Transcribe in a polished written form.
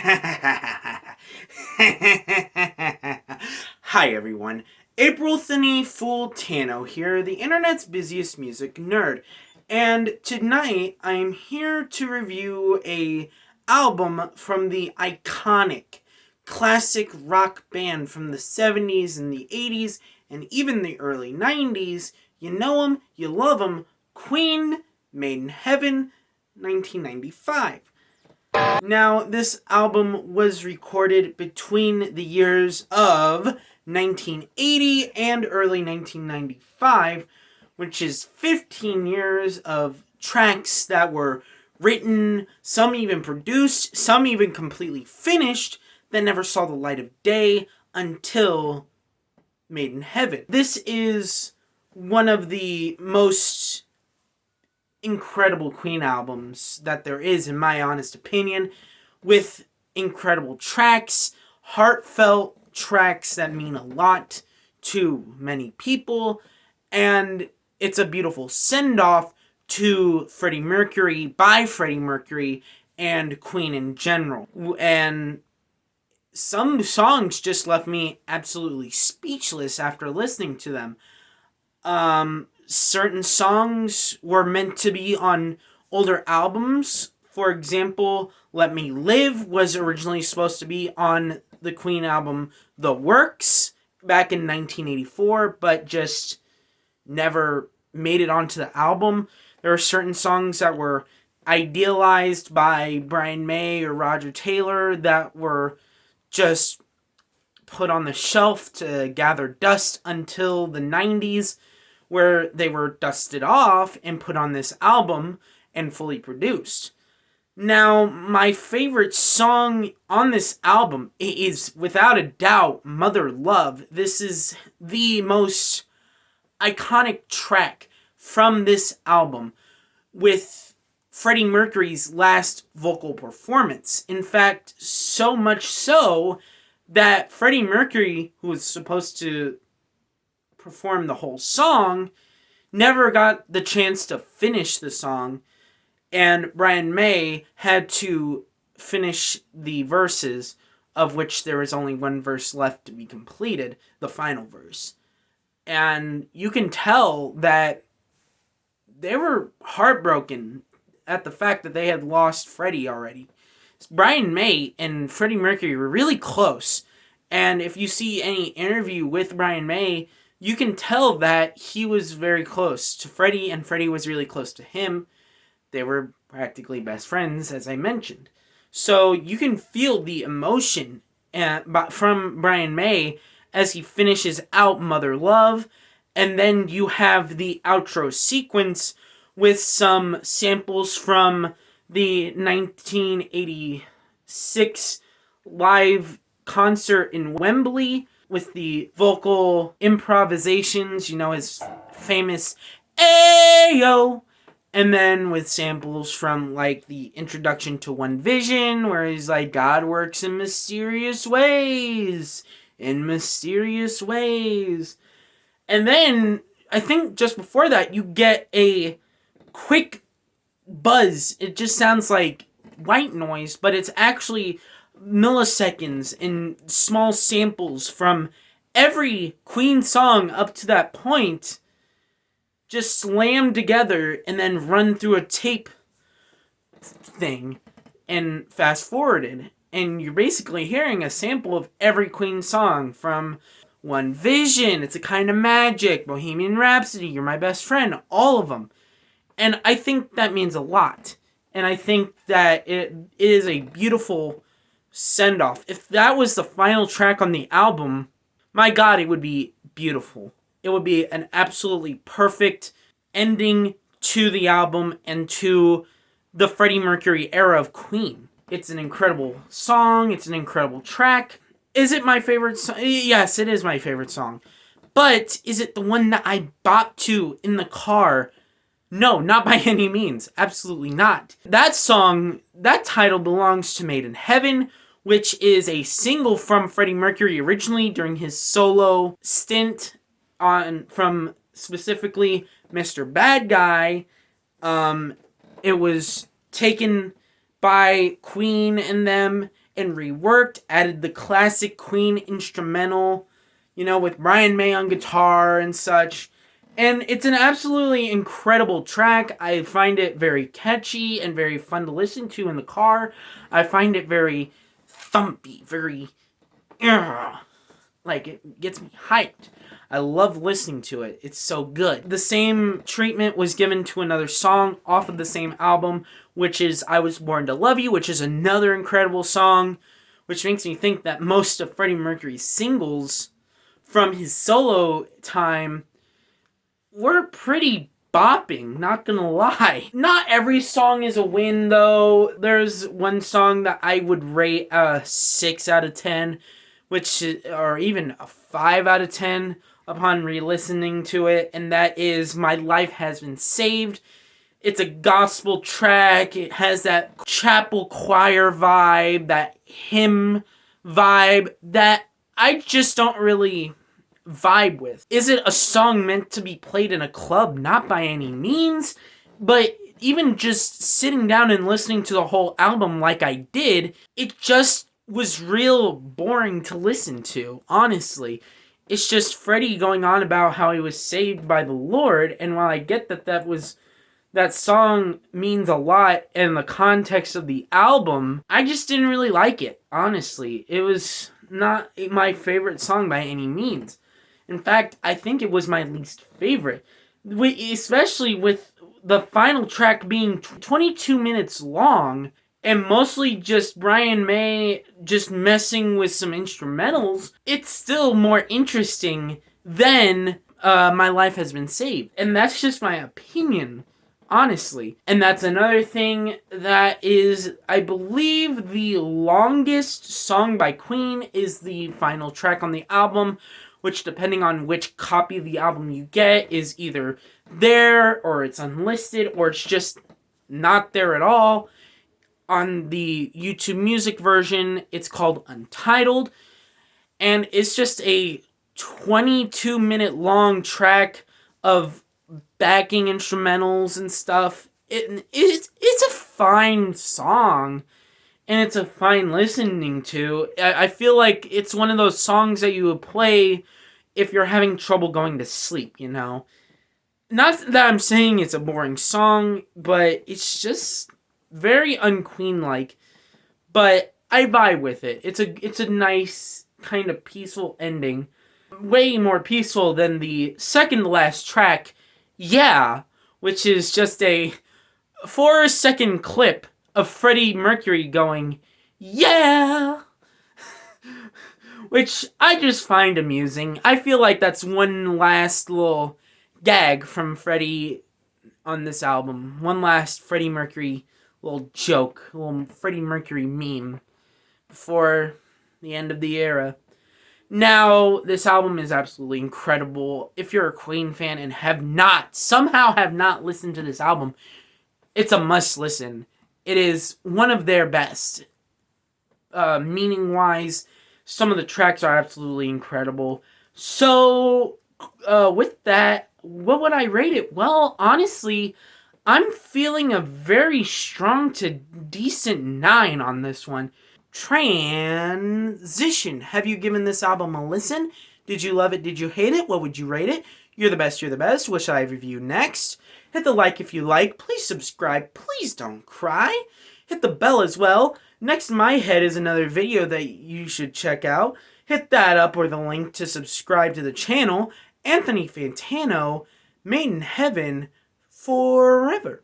Hi everyone, April Fool Tano here, the internet's busiest music nerd, and tonight I'm here to review a album from the iconic classic rock band from the 70s and the 80s and even the early 90s. You know them, you love them, Queen, Made in Heaven, 1995. Now, this album was recorded between the years of 1980 and early 1995, which is 15 years of tracks that were written, some even produced, some even completely finished, that never saw the light of day until Made in Heaven. This is one of the most incredible Queen albums that there is, in my honest opinion, with incredible tracks, heartfelt tracks that mean a lot to many people, and it's a beautiful send-off to Freddie Mercury by Freddie Mercury and Queen in general. And some songs just left me absolutely speechless after listening to them. Certain songs were meant to be on older albums. For example, Let Me Live was originally supposed to be on the Queen album The Works back in 1984, but just never made it onto the album. There are certain songs that were idealized by Brian May or Roger Taylor that were just put on the shelf to gather dust until the 90s, where they were dusted off and put on this album and fully produced. Now, my favorite song on this album is, without a doubt, Mother Love. This is the most iconic track from this album, with Freddie Mercury's last vocal performance. In fact, so much so that Freddie Mercury, who was supposed to perform the whole song, never got the chance to finish the song, and Brian May had to finish the verses, of which there was only one verse left to be completed, the final verse. And you can tell that they were heartbroken at the fact that they had lost Freddie already. Brian May and Freddie Mercury were really close, and if you see any interview with Brian May, you can tell that he was very close to Freddie, and Freddie was really close to him. They were practically best friends, as I mentioned. So you can feel the emotion from Brian May as he finishes out Mother Love, and then you have the outro sequence with some samples from the 1986 live concert in Wembley, with the vocal improvisations, his famous Ayo, and then with samples from, the introduction to One Vision, where he's like, God works in mysterious ways, and then, I think just before that, you get a quick buzz. It just sounds like white noise, but it's actually milliseconds and small samples from every Queen song up to that point, just slammed together and then run through a tape thing and fast forwarded, and you're basically hearing a sample of every Queen song, from One Vision, It's a Kind of Magic, Bohemian Rhapsody, You're My Best Friend, all of them. And I think that means a lot, and I think that it is a beautiful send-off. If that was the final track on the album, my God, it would be beautiful. It would be an absolutely perfect ending to the album and to the Freddie Mercury era of Queen. It's an incredible song. It's an incredible track. Is it my favorite song? Yes, it is my favorite song. But is it the one that I bop to in the car? No, not by any means. Absolutely not. That song, that title belongs to Made in Heaven, which is a single from Freddie Mercury originally during his solo stint from specifically Mr. Bad Guy. It was taken by Queen and them and reworked, added the classic Queen instrumental, with Brian May on guitar and such. And it's an absolutely incredible track. I find it very catchy and very fun to listen to in the car. I find it very thumpy, very... like, it gets me hyped. I love listening to it. It's so good. The same treatment was given to another song off of the same album, which is I Was Born to Love You, which is another incredible song, which makes me think that most of Freddie Mercury's singles from his solo time were pretty bopping, not gonna lie. Not every song is a win, though. There's one song that I would rate a 6 out of 10, or even a 5 out of 10 upon re-listening to it, and that is My Life Has Been Saved. It's a gospel track. It has that chapel choir vibe, that hymn vibe that I just don't really vibe with. Is it a song meant to be played in a club? Not by any means, but even just sitting down and listening to the whole album like I did, it just was real boring to listen to, honestly. It's just Freddie going on about how he was saved by the Lord, and while I get that song means a lot in the context of the album, I just didn't really like it, honestly. It was not my favorite song by any means. In fact, I think it was my least favorite, especially with the final track being 22 minutes long, and mostly just Brian May just messing with some instrumentals. It's still more interesting than My Life Has Been Saved. And that's just my opinion, honestly. And that's another thing that is, I believe, the longest song by Queen is the final track on the album, which, depending on which copy of the album you get, is either there, or it's unlisted, or it's just not there at all. On the YouTube Music version, it's called Untitled, and it's just a 22-minute long track of backing instrumentals and stuff. It's a fine song, and it's a fine listening to. I feel like it's one of those songs that you would play if you're having trouble going to sleep, Not that I'm saying it's a boring song, but it's just very un-Queen-like, but I vibe with it. It's a nice, kind of peaceful ending. Way more peaceful than the second to last track, Yeah, which is just a 4-second clip of Freddie Mercury going, yeah! Which I just find amusing. I feel like that's one last little gag from Freddie on this album. One last Freddie Mercury little joke, a little Freddie Mercury meme before the end of the era. Now, this album is absolutely incredible. If you're a Queen fan and somehow have not listened to this album, it's a must listen. It is one of their best. Meaning-wise, some of the tracks are absolutely incredible. So, with that, what would I rate it? Well, honestly, I'm feeling a very strong to decent 9 on this one. Transition. Have you given this album a listen? Did you love it? Did you hate it? What would you rate it? You're the best, you're the best. What should I review next? Hit the like if you like. Please subscribe. Please don't cry. Hit the bell as well. Next to my head is another video that you should check out. Hit that up or the link to subscribe to the channel. Anthony Fantano, Made in Heaven, forever.